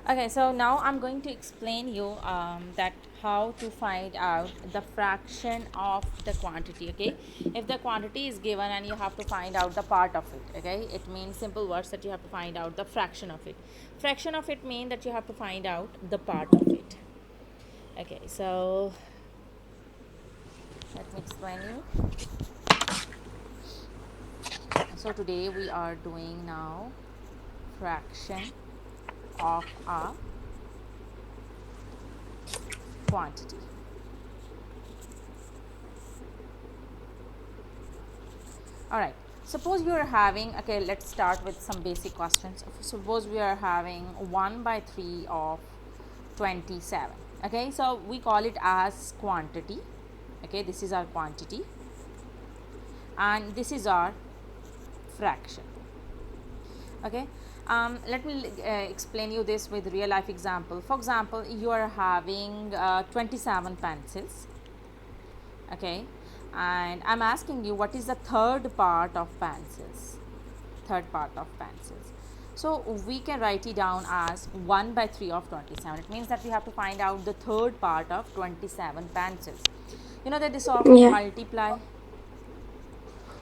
Okay, so now I'm going to explain you that how to find out the fraction of the quantity. Okay, if the quantity is given and you have to find out the part of it. Okay, it means simple words that you have to find out the fraction of it. Fraction of it mean that you have to find out the part of it. Okay, so let me explain you. So today we are doing now fraction of a quantity. All right, suppose you are having, okay, let's start with some basic questions. Suppose we are having 1 by 3 of 27. Okay, so we call it as quantity. Okay, this is our quantity and this is our fraction. Okay, let me explain you this with real life example. For example, you are having 27 pencils. Okay, and I'm asking you what is the third part of pencils. Third part of pencils, so we can write it down as 1 by 3 of 27. It means that we have to find out the third part of 27 pencils. You know that this often Yeah. multiply.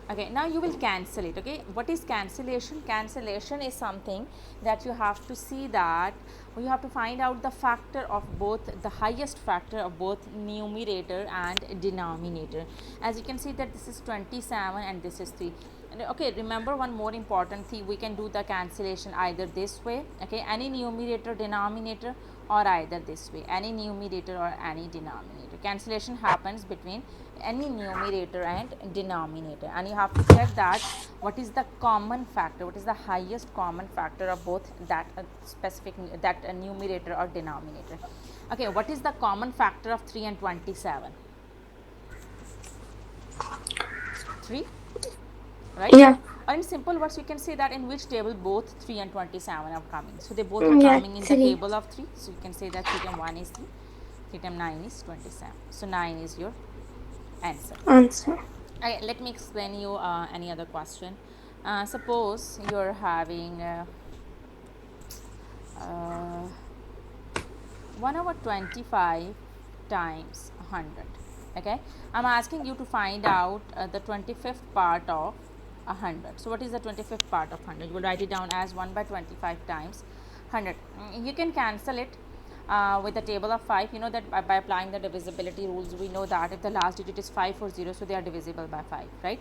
Okay, now you will cancel it. Okay, what is cancellation? Cancellation is something that you have to see that you have to find out the factor of both, the highest factor of both numerator and denominator. As you can see that this is 27 and this is 3. And okay, remember one more important thing, we can do the cancellation either this way. Okay, any numerator denominator, or either this way, any numerator or any denominator. Cancellation happens between any numerator and denominator, and you have to check that what is the common factor, what is the highest common factor of both that specific that numerator or denominator. Okay, what is the common factor of 3 and 27? 3, right? Yeah. Or in simple words, you can say that in which table both 3 and 27 are coming. So they both are Yeah. coming in the 3. table of 3. So you can say that 3 times 1 is 3, 3 times 9 is 27. So 9 is your answer. Answer. Let me explain you any other question. Suppose you're having 1 over 25 times 100. Okay, I'm asking you to find out the 25th part of 100. So what is the 25th part of 100? You will write it down as 1 by 25 times 100. You can cancel it with the table of 5. You know that by applying the divisibility rules, we know that if the last digit is 5 or 0, so they are divisible by 5, right?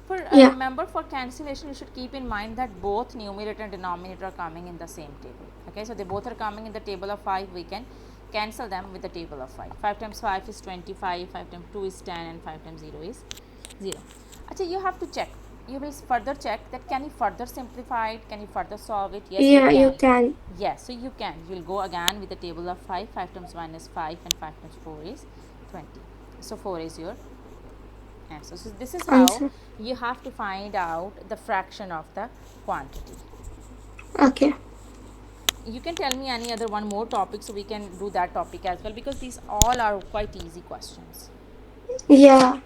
For Yeah. remember, for cancellation you should keep in mind that both numerator and denominator are coming in the same table. Okay, so they both are coming in the table of 5. We can cancel them with the table of 5. 5 times 5 is 25, 5 times 2 is 10, and 5 times 0 is 0. Actually, you have to check. You will further check that can you further simplify it, can you further solve it? Yes, you Yeah, you can. can. Yes, so you can. You will go again with the table of 5. 5 times 1 is 5 and 5 times 4 is 20. So 4 is your answer. So this is how Answer. you have to find out the fraction of the quantity. Okay. You can tell me any other one more topic, so we can do that topic as well, because these all are quite easy questions. Yeah.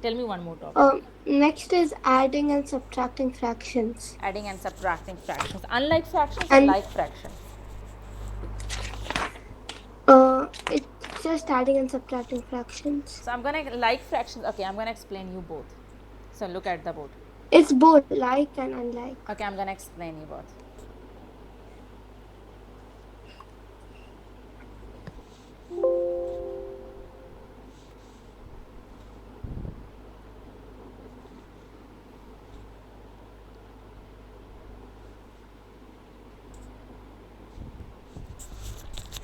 Tell me one more topic. Next is adding and subtracting fractions. Adding and subtracting fractions. Unlike fractions or And like fractions? it's just adding and subtracting fractions. So I'm gonna like fractions. Okay, I'm gonna explain you both. So look at the board. It's both like and unlike. Okay, I'm gonna explain you both.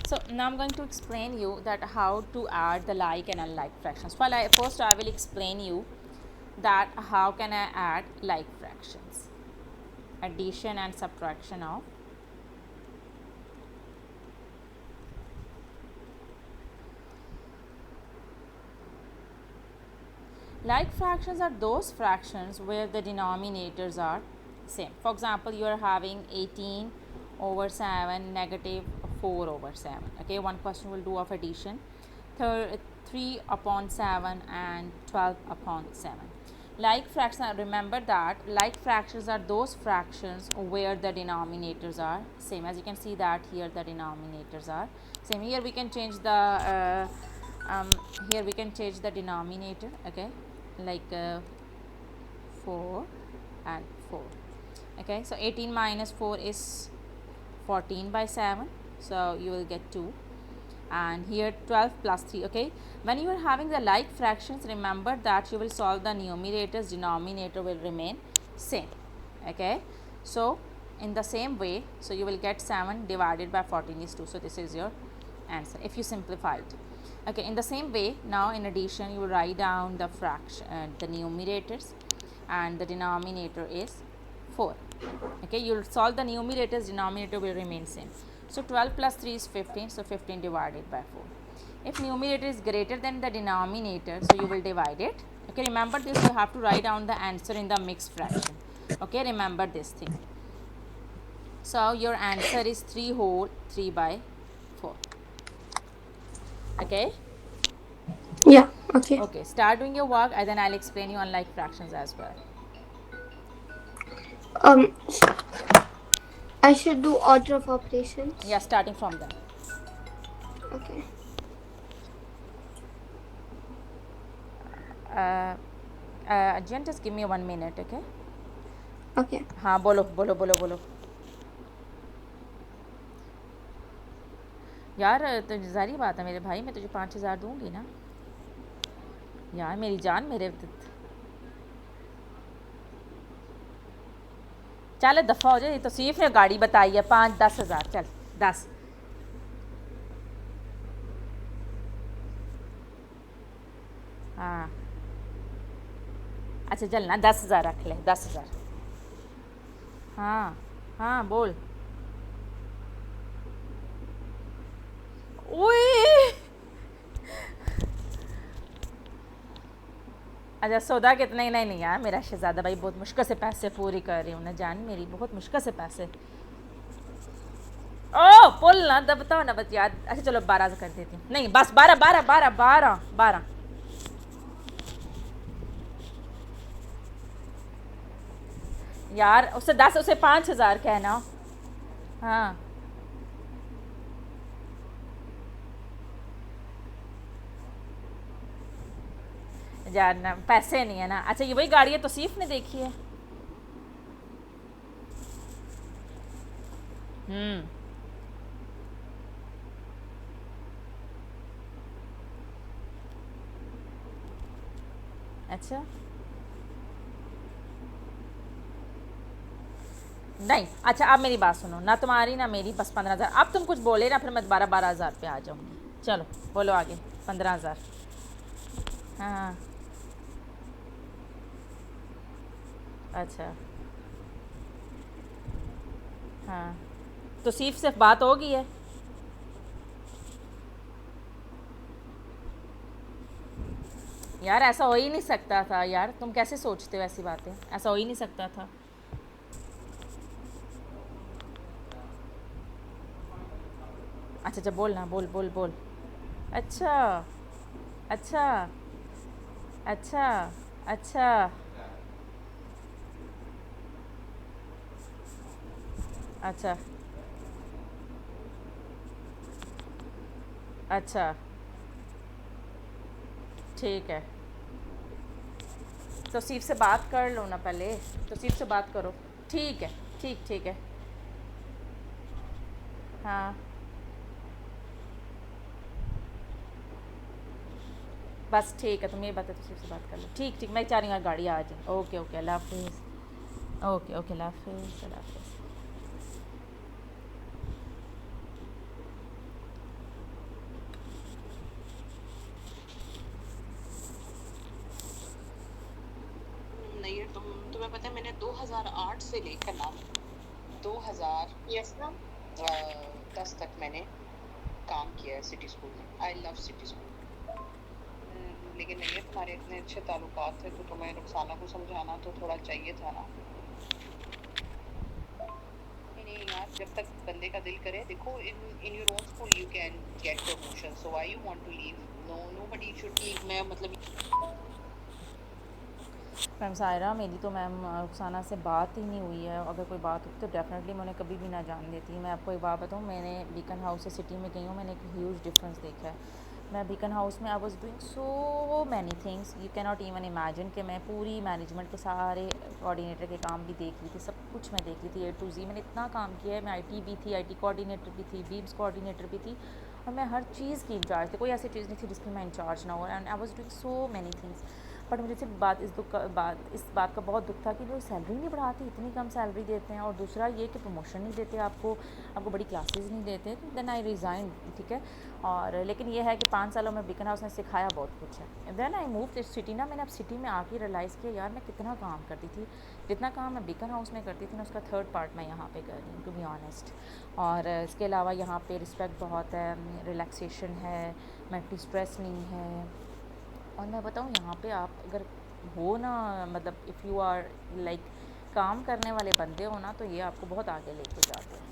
So now I'm going to explain you that how to add the like and unlike fractions. First I will explain you that how can I add like fractions. Addition and subtraction of like fractions are those fractions where the denominators are same. For example, you are having 18 over 7 negative 4 over 7. Okay, one question will do of addition. 3 upon 7 and 12 upon 7. Like fractions, remember that like fractions are those fractions where the denominators are same. As you can see that here the denominators are same. Here we can change the here we can change the denominator, okay, like 4 and 4. Okay, so 18 minus 4 is 14 by 7, so you will get 2, and here 12 plus 3. Okay, when you are having the like fractions, remember that you will solve the numerators, denominator will remain same. Okay, so in the same way, so you will get 7 divided by 14 is 2, so this is your answer if you simplify it. Okay, in the same way, now in addition you will write down the fraction, the numerators, and the denominator is 4. Okay, you will solve the numerators, denominator will remain same. So 12 plus 3 is 15, so 15 divided by 4. If numerator is greater than the denominator, so you will divide it. Okay, remember this, you have to write down the answer in the mixed fraction. Okay, remember this thing. So your answer is 3 whole 3 by 4. Okay. Yeah. Okay. Okay, start doing your work and then I'll explain you unlike fractions as well. Um, I should do order of operations. Yeah, starting from them. Okay. Jen, just give me 1 minute, okay? Okay. हाँ बोलो बोलो बोलो बोलो. यार तो जारी बात है मेरे भाई, मैं तुझे 5,000 दूंगी ना यार, मेरी जान मेरे. चल दफ़ा हो जाए, तो सिर्फ ने गाड़ी बताई है 5-10,000. चल 10. हाँ अच्छा चल ना 10,000 रख ले, 10,000. हाँ हाँ बोल. ओए अच्छा सौदा कितने? नहीं नहीं यार, मेरा शहज़ादा भाई बहुत मुश्किल से पैसे पूरी कर रही हूँ ना जान, मेरी बहुत मुश्किल से पैसे. ओ पुल ना दब बताओ ना बस याद. अच्छा चलो 12 कर देती हूँ. नहीं बस 12 12 12 12 12. यार उससे 10, उसे 5,000 कहना. हाँ यार ना पैसे नहीं है ना. अच्छा ये वही गाड़ी है तो सीफ ने देखी है. अच्छा नहीं. अच्छा अब मेरी बात सुनो ना, तुम्हारी ना मेरी, बस 15,000. अब तुम कुछ बोले ना फिर मैं 12,000 पे आ जाऊँगी. चलो बोलो आगे. 15,000. हाँ अच्छा हाँ तो सिर्फ बात हो गई है. यार ऐसा हो ही नहीं सकता था यार, तुम कैसे सोचते हो ऐसी बातें, ऐसा हो ही नहीं सकता था. अच्छा अच्छा बोल ना, बोल बोल बोल. अच्छा अच्छा अच्छा अच्छा अच्छा अच्छा ठीक है. तो सिर्फ से बात कर लो ना पहले, तो सिर्फ से बात करो. ठीक है ठीक ठीक है. हाँ बस ठीक है, तुम ये बता, तो सिर्फ से बात कर लो. ठीक ठीक, मैं चाह रही हूँ गाड़ी आ जाए. ओके ओके अल्लाह हाफिज़. ओके ओके अल्लाह हाफिज़ अल्लाह हाफिज़. नहीं तुम्हें पता है मैंने 2008 से लेकर ना 2010 तक मैंने काम किया है सिटी स्कूल में. I love city school. लेकिन नहीं तुम्हारे इतने अच्छे ताल्लुकात थे तो तुम्हें रुखसाना को समझाना तो थोड़ा चाहिए था ना. नहीं यार, जब तक बंदे का दिल करे. देखो in your own school you can get promotion, so why you want to leave. No nobody should leave. मैं मतलब मैम सायरा, मेरी तो मैम रुखसाना से बात ही नहीं हुई है। अगर कोई बात होती तो डेफिनेटली मैं उन्हें कभी भी ना जान देती। मैं आपको एक बात बताऊँ, मैंने बीकन हाउस से सिटी में गई हूँ, मैंने एक ह्यूज डिफरेंस देखा है। मैं बीकन हाउस में I was doing so many things, you can not even imagine कि मैं पूरी मैनेजमेंट के सारे कोऑर्डिनेटर के काम भी देख रही थी, सब कुछ मैं देख रही थी, A to Z। मैंने इतना काम किया है। मैं IT भी थी, IT कोऑर्डिनेटर भी थी, बीम्स कोऑर्डिनेटर भी थी, और मैं हर चीज़ की इंचार्ज थी। कोई ऐसी चीज़ नहीं थी जिसकी मैं इंचार्ज ना हो, and I was doing so many things. But मुझे सिर्फ इस बात का बहुत दुख था कि वो सैलरी नहीं बढ़ाती, इतनी कम सैलरी देते हैं, और दूसरा ये कि प्रमोशन नहीं देते आपको बड़ी क्लासेस नहीं देते। तो देन आई रिज़ाइन, ठीक है। और लेकिन ये है कि 5 सालों में बीकन हाउस ने सिखाया बहुत कुछ है। देन आई मूव इस सिटी ना, मैंने अब सिटी में आके रियलाइज़ किया यार मैं कितना काम करती थी। जितना काम मैं बीकन हाउस में करती थी ना, उसका 3rd पार्ट मैं यहाँ पे कर रही हूँ, टू बी ऑनेस्ट। और इसके अलावा यहाँ पे रिस्पेक्ट बहुत है, रिलैक्सेशन है, मेंटली स्ट्रेस नहीं है। और मैं बताऊँ यहाँ पे आप अगर हो ना, मतलब इफ़ यू आर लाइक काम करने वाले बंदे हो ना, तो ये आपको बहुत आगे लेके जाते हैं।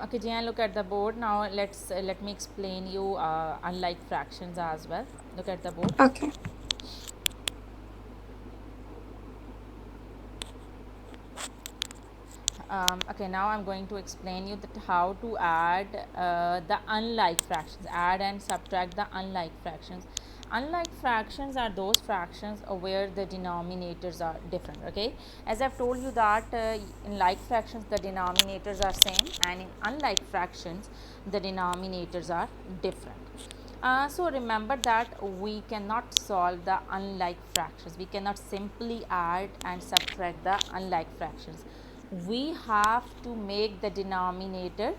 Okay, Jian, look at the board now. Let me explain you unlike fractions as well. Look at the board. Okay. Okay, now I'm going to explain you that how to add the unlike fractions, add and subtract the unlike fractions. Unlike fractions are those fractions where the denominators are different. Okay, as I've told you that in like fractions the denominators are same, and in unlike fractions the denominators are different. So remember that we cannot solve the unlike fractions. We cannot simply add and subtract the unlike fractions. We have to make the denominator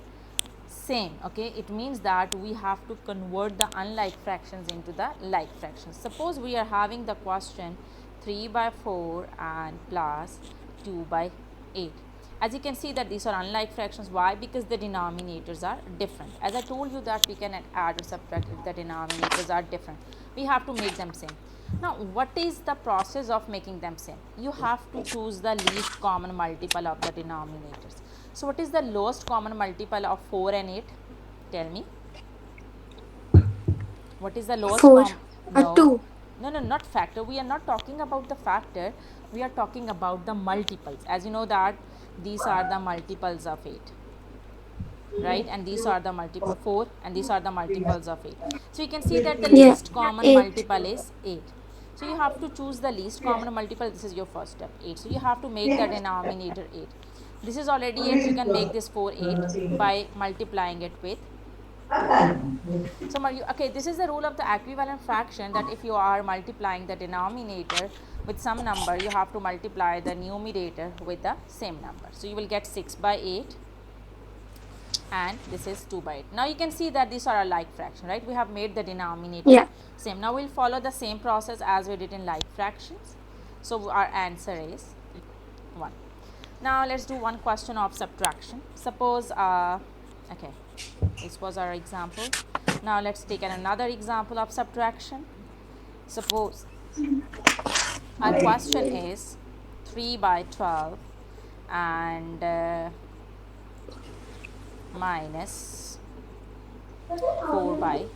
same. Okay, it means that we have to convert the unlike fractions into the like fractions. Suppose we are having the question 3/4 and plus 2/8. As you can see that these are unlike fractions. Why? Because the denominators are different. As I told you that we can add or subtract if the denominators are different. We have to make them same. Now, what is the process of making them same? You have to choose the least common multiple of the denominators. So, what is the lowest common multiple of 4 and 8? Tell me. What is the lowest 4. No. 2. No, not factor. We are not talking about the factor. We are talking about the multiples. As you know that these are the multiples of 8. Right, and these are the multiple 4, and these are the multiples of 8. So you can see that the Yeah. least common 8. multiple is 8. So you have to choose the least common multiple. This is your first step, 8. So you have to make the denominator 8. This is already 8. You can make this 4 8 by multiplying it with 2. So okay, this is the rule of the equivalent fraction, that if you are multiplying the denominator with some number, you have to multiply the numerator with the same number. So you will get 6/8, and this is 2/8. Now you can see that these are a like fraction, right? We have made the denominator same. Now we'll follow the same process as we did in like fractions. So our answer is 1. Now let's do one question of subtraction. Suppose okay, this was our example. Now let's take another example of subtraction. Suppose our question is 3/12 and minus 4/12.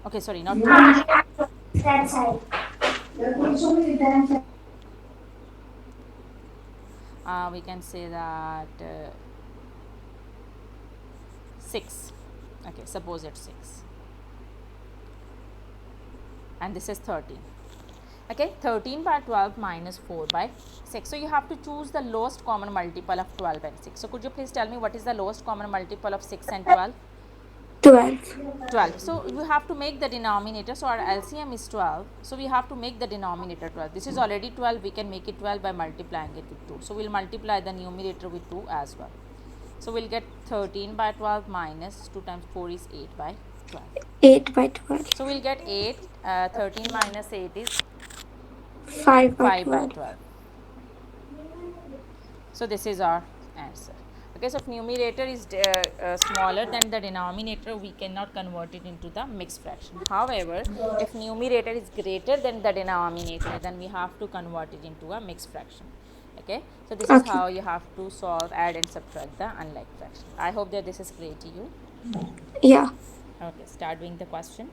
Okay, sorry, not 12. We can say that 6. Okay, suppose it's 6, and this is 13. Okay, 13/12 minus 4/6. So you have to choose the lowest common multiple of 12 and 6. So could you please tell me what is the lowest common multiple of 6 and 12? 12. 12. So you have to make the denominator. So our LCM is 12. So we have to make the denominator 12. This is already 12. We can make it 12 by multiplying it with 2. So we'll multiply the numerator with 2 as well. So we'll get 13/12 minus 2 times 4 is 8/12. 8/12. So we'll get 8. 13 minus 8 is 5/12. 5/12. So this is our answer. Okay, so if numerator is smaller than the denominator, we cannot convert it into the mixed fraction. However, if numerator is greater than the denominator, then we have to convert it into a mixed fraction. Okay, so this is Okay. how you have to solve, add and subtract the unlike fraction. I hope that this is clear to you. Yeah. Okay, start doing the questions.